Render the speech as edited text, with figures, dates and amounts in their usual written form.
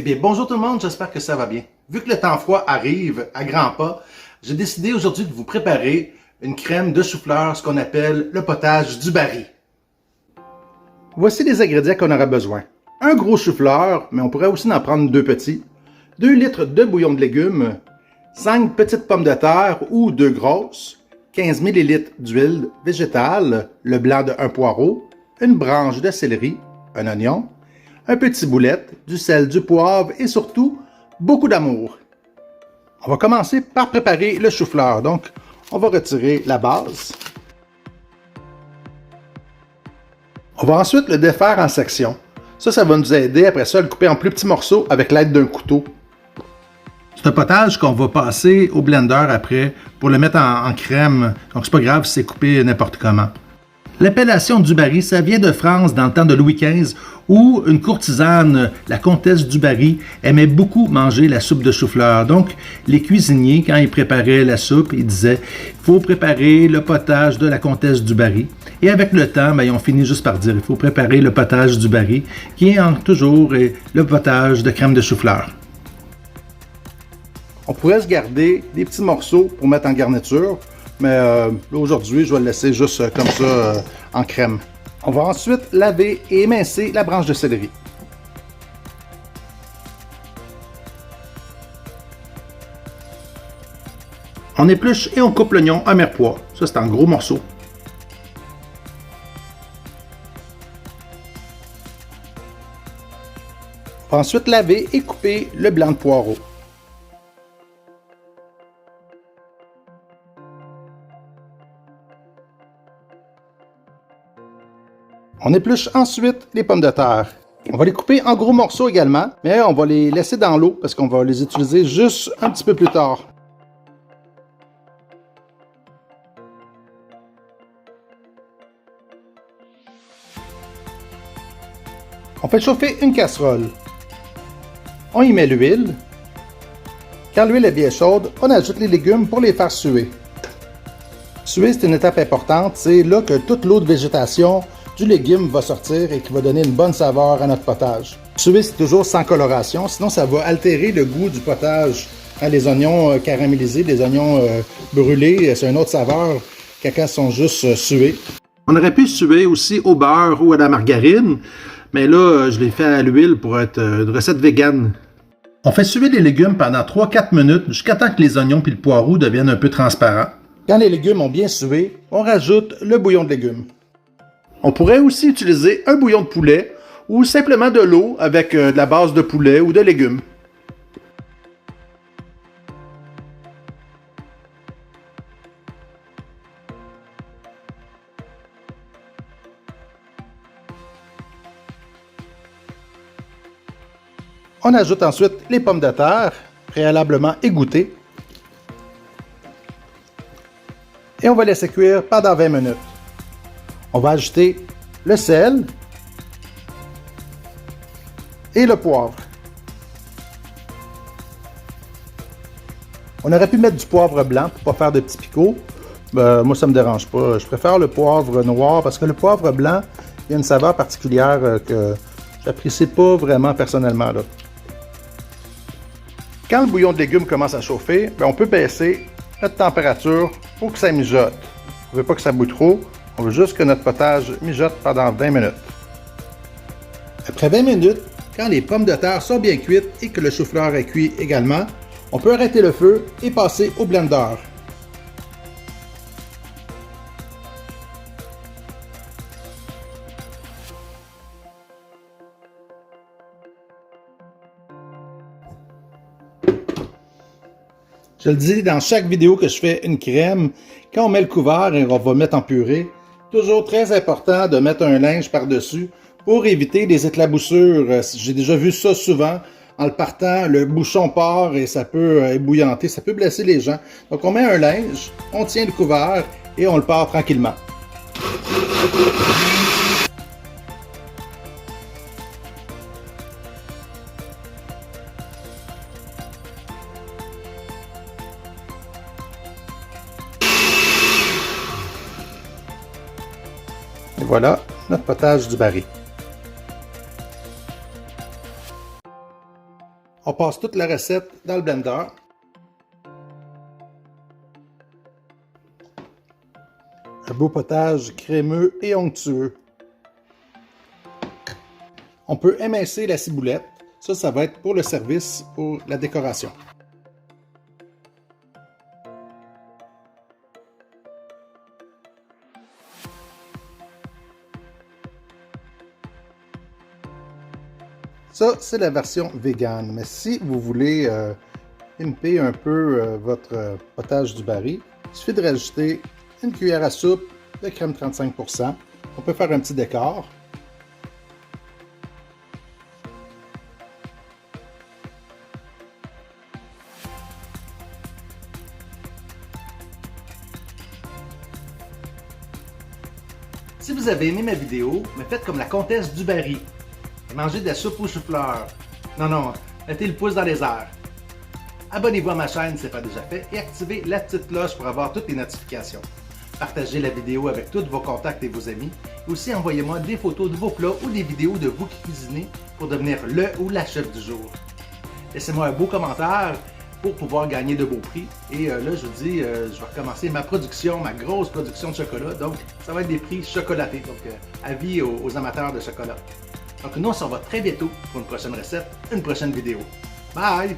bien, bonjour tout le monde, j'espère que ça va bien. Vu que le temps froid arrive à grands pas, j'ai décidé aujourd'hui de vous préparer une crème de chou-fleur, ce qu'on appelle le potage du Barry. Voici les ingrédients qu'on aura besoin. Un gros chou-fleur, mais on pourrait aussi en prendre 2 petits. 2 litres de bouillon de légumes, 5 petites pommes de terre ou 2 grosses, 15 ml d'huile végétale, le blanc de 1 poireau, une branche de céleri, un oignon, un petit boulette, du sel, du poivre et surtout, beaucoup d'amour. On va commencer par préparer le chou-fleur. Donc, on va retirer la base. On va ensuite le défaire en sections. Ça va nous aider après ça à le couper en plus petits morceaux avec l'aide d'un couteau. C'est un potage qu'on va passer au blender après pour le mettre en crème. Donc, c'est pas grave si c'est coupé n'importe comment. L'appellation du Barry, ça vient de France dans le temps de Louis XV où une courtisane, la comtesse du Barry, aimait beaucoup manger la soupe de chou-fleur. Donc, les cuisiniers, quand ils préparaient la soupe, ils disaient « il faut préparer le potage de la comtesse du Barry ». Et avec le temps, ils ont fini juste par dire « il faut préparer le potage du Barry », qui est toujours le potage de crème de chou-fleur. On pourrait se garder des petits morceaux pour mettre en garniture, mais aujourd'hui, je vais le laisser juste comme ça en crème. On va ensuite laver et émincer la branche de céleri. On épluche et on coupe l'oignon à mirepoix. Ça, c'est en gros morceaux. On va ensuite laver et couper le blanc de poireau. On épluche ensuite les pommes de terre. On va les couper en gros morceaux également, mais on va les laisser dans l'eau parce qu'on va les utiliser juste un petit peu plus tard. On fait chauffer une casserole. On y met l'huile. Quand l'huile est bien chaude, on ajoute les légumes pour les faire suer. Suer, c'est une étape importante. C'est là que toute l'eau de végétation du légume va sortir et qui va donner une bonne saveur à notre potage. Suer, c'est toujours sans coloration, sinon ça va altérer le goût du potage. Les oignons caramélisés, les oignons brûlés, c'est une autre saveur que quand ils sont juste sués. On aurait pu suer aussi au beurre ou à la margarine, mais là, je l'ai fait à l'huile pour être une recette végane. On fait suer les légumes pendant 3-4 minutes jusqu'à temps que les oignons et le poireau deviennent un peu transparents. Quand les légumes ont bien sué, on rajoute le bouillon de légumes. On pourrait aussi utiliser un bouillon de poulet ou simplement de l'eau avec de la base de poulet ou de légumes. On ajoute ensuite les pommes de terre, préalablement égouttées. Et on va laisser cuire pendant 20 minutes. On va ajouter le sel et le poivre. On aurait pu mettre du poivre blanc pour ne pas faire de petits picots. Moi, ça ne me dérange pas. Je préfère le poivre noir parce que le poivre blanc, il y a une saveur particulière que je n'apprécie pas vraiment personnellement, là. Quand le bouillon de légumes commence à chauffer, on peut baisser notre température pour que ça mijote. On ne veut pas que ça bouille trop. On veut juste que notre potage mijote pendant 20 minutes. Après 20 minutes, quand les pommes de terre sont bien cuites et que le chou-fleur est cuit également, on peut arrêter le feu et passer au blender. Je le dis dans chaque vidéo que je fais une crème, quand on met le couvert et on va mettre en purée, toujours très important de mettre un linge par-dessus pour éviter les éclaboussures. J'ai déjà vu ça souvent. En le partant, le bouchon part et ça peut ébouillanter, ça peut blesser les gens. Donc on met un linge, on tient le couvert et on le part tranquillement. Et voilà notre potage du Barry. On passe toute la recette dans le blender. Un beau potage crémeux et onctueux. On peut émincer la ciboulette. Ça va être pour le service, pour la décoration. Ça, c'est la version vegan. Mais si vous voulez imper un peu votre potage du Barry, il suffit de rajouter une cuillère à soupe de crème 35%. On peut faire un petit décor. Si vous avez aimé ma vidéo, me faites comme la comtesse du Barry. Mangez de la soupe au chou-fleur. Non, mettez le pouce dans les airs. Abonnez-vous à ma chaîne si ce n'est pas déjà fait et activez la petite cloche pour avoir toutes les notifications. Partagez la vidéo avec tous vos contacts et vos amis. Et aussi envoyez-moi des photos de vos plats ou des vidéos de vous qui cuisinez pour devenir le ou la chef du jour. Laissez-moi un beau commentaire pour pouvoir gagner de beaux prix. Et là, je vous dis, je vais recommencer ma production, ma grosse production de chocolat. Donc, ça va être des prix chocolatés. Donc, avis aux amateurs de chocolat. Donc, nous, on se revoit très bientôt pour une prochaine recette, une prochaine vidéo. Bye!